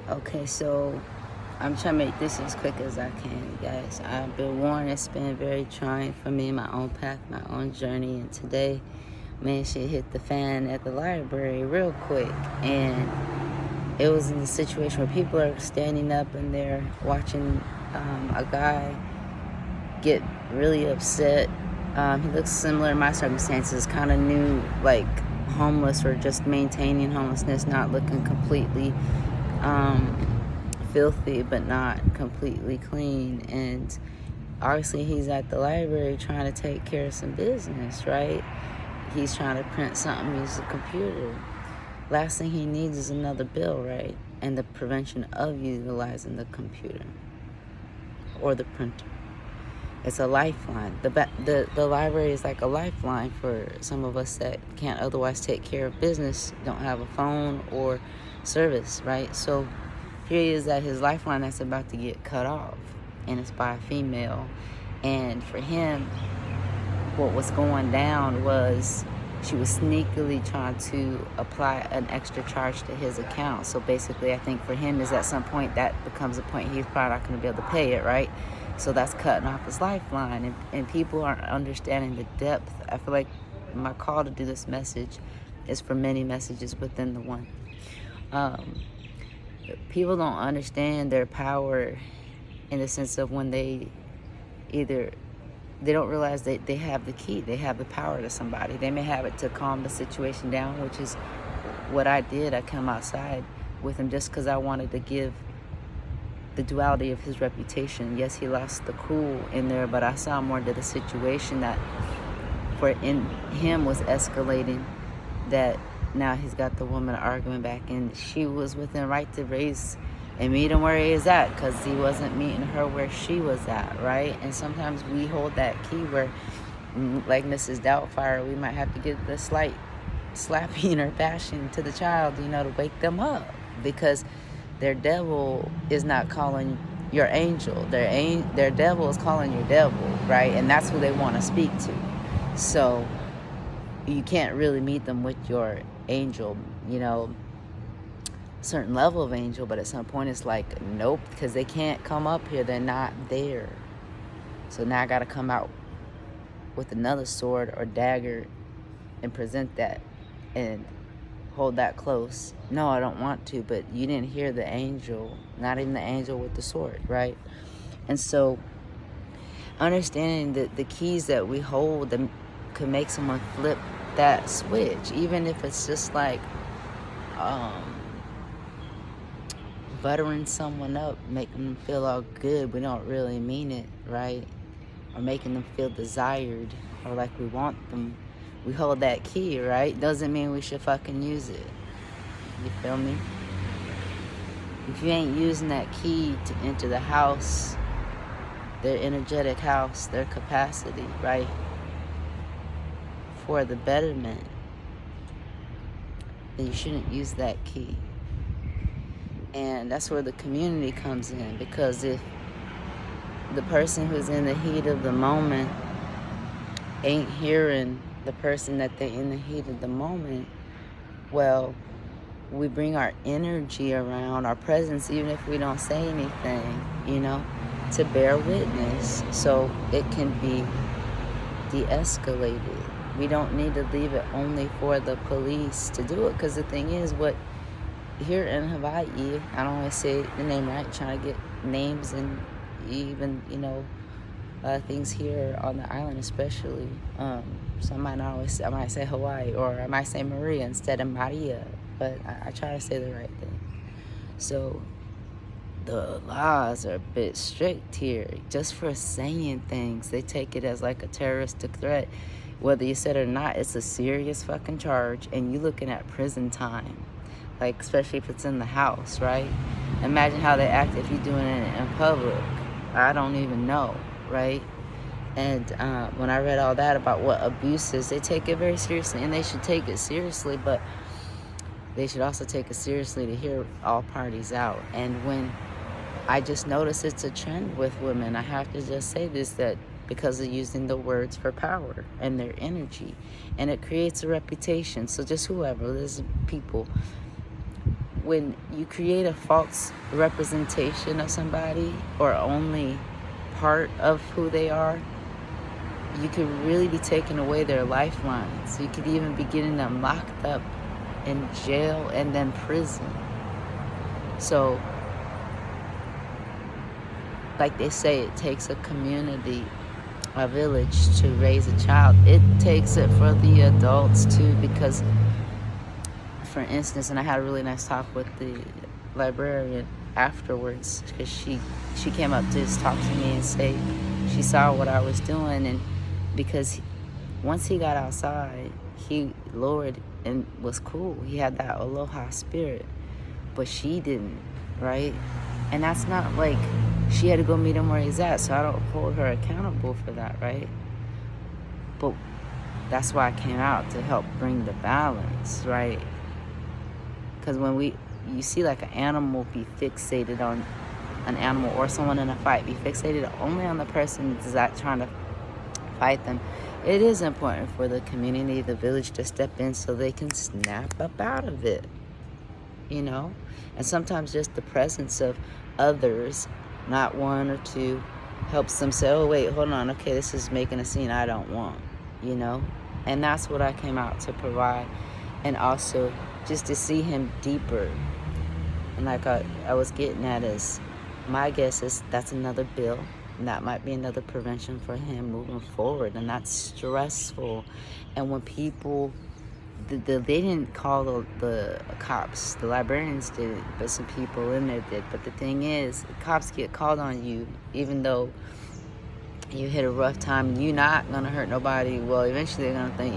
Okay, so I'm trying to make this as quick as I can, guys. I've been warned it's been very trying for me, my own path, my own journey, and today, man, shit hit the fan at the library real quick. And it was in a situation where people are standing up and they're watching a guy get really upset. He looks similar in my circumstances, kind of new, like homeless or just maintaining homelessness, not looking completely filthy, but not completely clean. And obviously, he's at the library trying to take care of some business, right? He's trying to print something, use a computer. Last thing he needs is another bill, right? And the prevention of utilizing the computer or the printer. It's a lifeline. The library is like a lifeline for some of us that can't otherwise take care of business, don't have a phone or service, right? So here he is at his lifeline that's about to get cut off, and it's by a female. And for him, what was going down was she was sneakily trying to apply an extra charge to his account. So basically, I think for him is at some point that becomes a point he's probably not going to be able to pay it, right? So that's cutting off his lifeline. And people aren't understanding the depth. I feel like my call to do this message is for many messages within the one. People don't understand their power in the sense of when they don't realize that they have the key, they have the power to somebody. They may have it to calm the situation down, which is what I did. I come outside with him just because I wanted to give the duality of his reputation. Yes, he lost the cool in there, but I saw more to the situation that for in him was escalating, that now he's got the woman arguing back, and she was within right to raise and meet him where he is at, because he wasn't meeting her where she was at, right? And sometimes we hold that key where, like Mrs. Doubtfire, we might have to give the slight slapping or bashing to the child, to wake them up, because their devil is not calling your angel. Their devil is calling your devil, right? And that's who they want to speak to. So you can't really meet them with your angel, certain level of angel, but at some point it's like, nope, because they can't come up here. They're not there. So now I got to come out with another sword or dagger and present that and hold that close. No, I don't want to, but you didn't hear the angel, not even the angel with the sword, right? And so understanding that the keys that we hold that could make someone flip that switch, even if it's just like buttering someone up, making them feel all good, we don't really mean it, right? Or making them feel desired or like we want them. We hold that key, right? Doesn't mean we should fucking use it. You feel me? If you ain't using that key to enter the house, their energetic house, their capacity, right? For the betterment, then you shouldn't use that key. And that's where the community comes in, because if the person who's in the heat of the moment ain't hearing the person that they're in the heat of the moment, well, we bring our energy around, our presence, even if we don't say anything, to bear witness, so it can be de-escalated. We don't need to leave it only for the police to do it, because the thing is, what here in Hawaii, I don't always say the name right, trying to get names and even, things here on the island especially. So I might say Hawaii, or I might say Maria instead of Maria, but I try to say the right thing. So the laws are a bit strict here. Just for saying things, they take it as like a terroristic threat. Whether you said it or not, it's a serious fucking charge, and you looking at prison time. Like, especially if it's in the house, right? Imagine how they act if you're doing it in public. I don't even know, right? And when I read all that about what abuse is, they take it very seriously, and they should take it seriously, but they should also take it seriously to hear all parties out. And when I just notice it's a trend with women, I have to just say this, that because of using the words for power and their energy, and it creates a reputation. So just whoever, there's people, when you create a false representation of somebody or only part of who they are, you could really be taking away their lifelines. You could even be getting them locked up in jail and then prison. So, like they say, it takes a community, a village to raise a child. It takes it for the adults too, because, for instance, and I had a really nice talk with the librarian afterwards, because she came up to just talk to me and say she saw what I was doing, and because once he got outside, he lowered and was cool. He had that aloha spirit, but she didn't, right? And that's not like she had to go meet him where he's at, so I don't hold her accountable for that, right? But that's why I came out, to help bring the balance, right? Because when you see like an animal be fixated on an animal, or someone in a fight be fixated only on the person that's trying to fight them, it is important for the community, the village, to step in so they can snap up out of it, you know? And sometimes just the presence of others, not one or two, helps them say, oh, wait, hold on, okay, this is making a scene I don't want, you know? And that's what I came out to provide. And also just to see him deeper. And like I was getting at is, my guess is that's another bill, and that might be another prevention for him moving forward. And that's stressful. And when people, they didn't call the cops, the librarians did, but some people in there did. But the thing is, the cops get called on you, even though you hit a rough time and you're not gonna hurt nobody. Well, eventually they're gonna think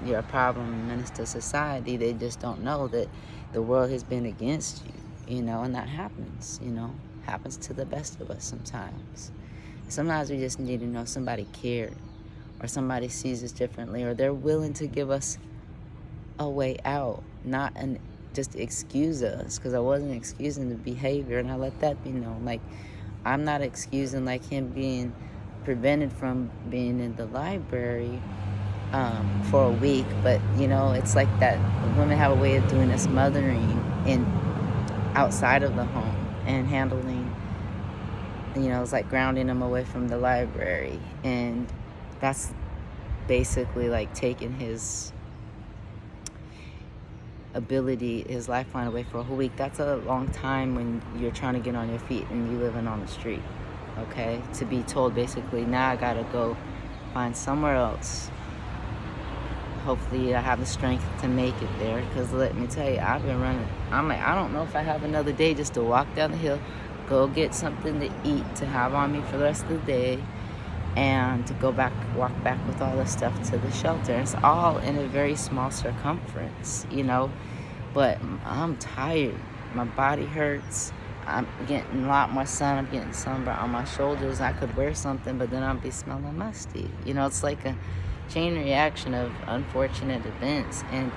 you're a problem menace to society. They just don't know that the world has been against you, you know, and that happens, you know, happens to the best of us sometimes. Sometimes we just need to know somebody cared, or somebody sees us differently, or they're willing to give us a way out, not just excuse us, because I wasn't excusing the behavior, and I let that be known. Like, I'm not excusing like him being prevented from being in the library for a week, but you know, it's like that women have a way of doing this mothering in outside of the home and handling, you know, it's like grounding them away from the library, and that's basically like taking his ability, his lifeline away for a whole week. That's a long time when you're trying to get on your feet and you living on the street, okay? To be told basically, now I gotta go find somewhere else. Hopefully I have the strength to make it there, because let me tell you, I've been running. I'm like, I don't know if I have another day just to walk down the hill, go get something to eat to have on me for the rest of the day, and to walk back with all this stuff to the shelter. It's all in a very small circumference, you know, but I'm tired. My body hurts. I'm getting a lot more sun. I'm getting sunburn on my shoulders. I could wear something, but then I'll be smelling musty. You know, it's like a chain reaction of unfortunate events. And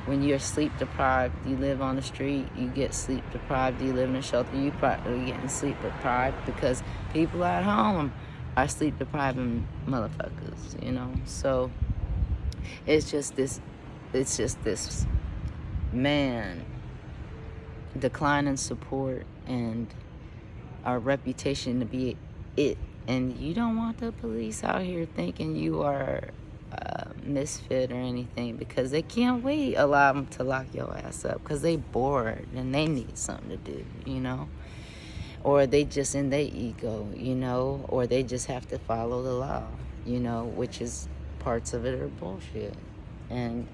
when you're sleep deprived, you live on the street, you get sleep deprived, you live in a shelter, you probably getting sleep deprived because people at home are sleep depriving motherfuckers, you know. So it's just this man decline in support and our reputation to be it. And you don't want the police out here thinking you are a misfit or anything, because they can't wait allow them to lock your ass up because they bored and they need something to do, you know. Or they just in their ego, you know, or they just have to follow the law, you know, which is parts of it are bullshit. And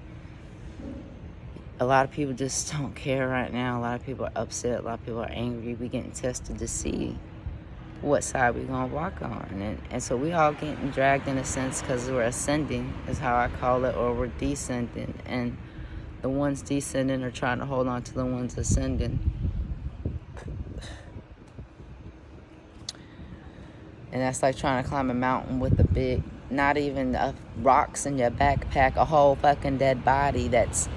a lot of people just don't care right now. A lot of people are upset. A lot of people are angry. We're getting tested to see what side we're going to walk on. And so we all getting dragged in a sense because we're ascending, is how I call it, or we're descending. And the ones descending are trying to hold on to the ones ascending. And that's like trying to climb a mountain with a big, not even rocks in your backpack, a whole fucking dead body that's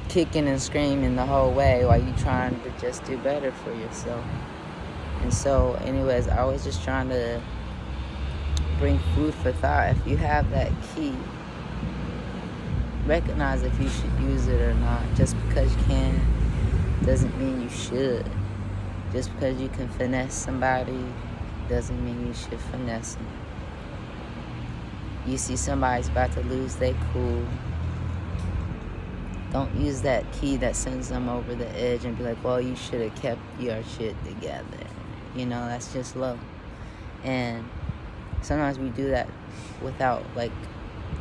kicking and screaming the whole way while you trying to just do better for yourself. And so, anyways, I was just trying to bring food for thought. If you have that key, recognize if you should use it or not. Just because you can doesn't mean you should. Just because you can finesse somebody doesn't mean you should finesse them. You see somebody's about to lose their cool. Don't use that key that sends them over the edge and be like, well, you should have kept your shit together. You know, that's just low. And sometimes we do that without, like,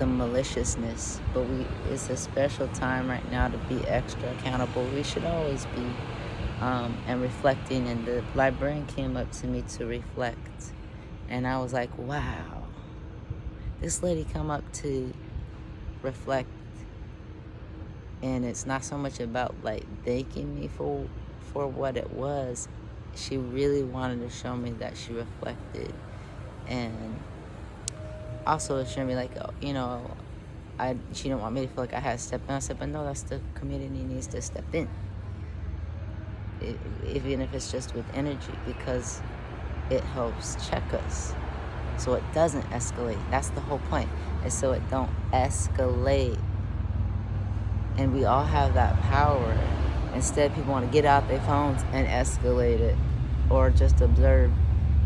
the maliciousness. But it's a special time right now to be extra accountable. We should always be. And reflecting. And the librarian came up to me to reflect. And I was like, wow. This lady come up to reflect. And it's not so much about, like, thanking me for what it was. She really wanted to show me that she reflected. And also show me, like, you know, she didn't want me to feel like I had to step in. I said, but no, that's the community needs to step in. Even if it's just with energy, because it helps check us so it doesn't escalate. That's the whole point, is so it don't escalate. And we all have that power. Instead, people want to get out their phones and escalate it, or just observe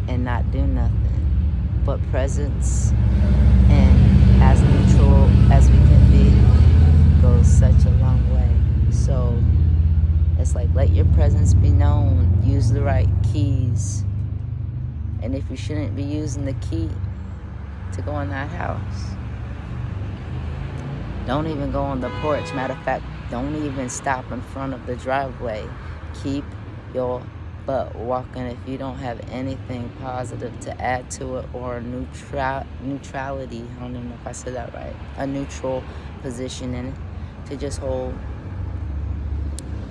and not do nothing. But presence, and as neutral as we can be, goes such a long way. So it's like, let your presence be known. Use the right keys. And if you shouldn't be using the key to go in that house, don't even go on the porch. Matter of fact, don't even stop in front of the driveway. Keep your butt walking if you don't have anything positive to add to it, or neutrality. I don't even know if I said that right. A neutral position in it, to just hold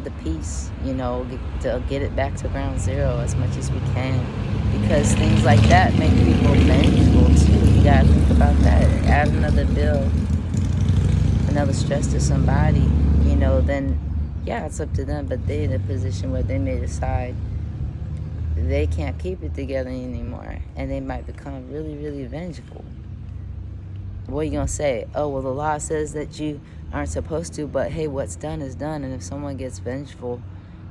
the peace, you know, to get it back to ground zero as much as we can. Because things like that make people vengeful too. You gotta think about that. Add another bill, another stress to somebody, you know, then yeah, it's up to them. But they're in a position where they may decide they can't keep it together anymore, and they might become really, really vengeful. What are you gonna say? Oh, well, the law says that you aren't supposed to, but hey, what's done is done. And if someone gets vengeful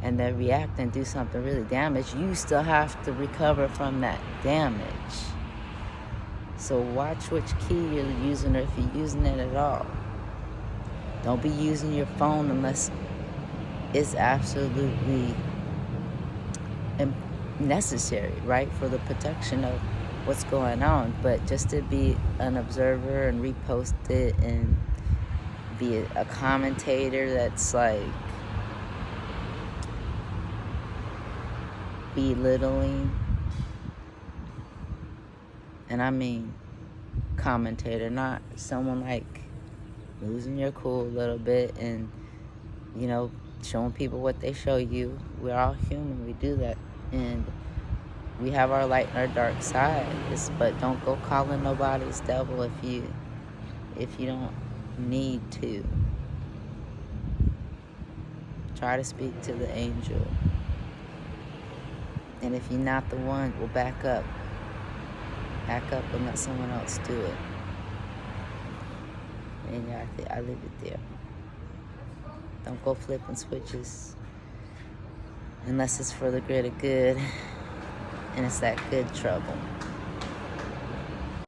and they react and do something really damage, you still have to recover from that damage. So watch which key you're using, or if you're using it at all. Don't be using your phone unless it's absolutely necessary, right, for the protection of what's going on. But just to be an observer and repost it and be a commentator that's like belittling, and I mean commentator, not someone like losing your cool a little bit and, you know, showing people what they show you. We're all human, we do that, and we have our light and our dark sides. But don't go calling nobody's devil if you don't need to. Try to speak to the angel, and if you're not the one, well, back up and let someone else do it. And yeah, I leave it there. Don't go flipping switches unless it's for the greater good, and it's that good trouble.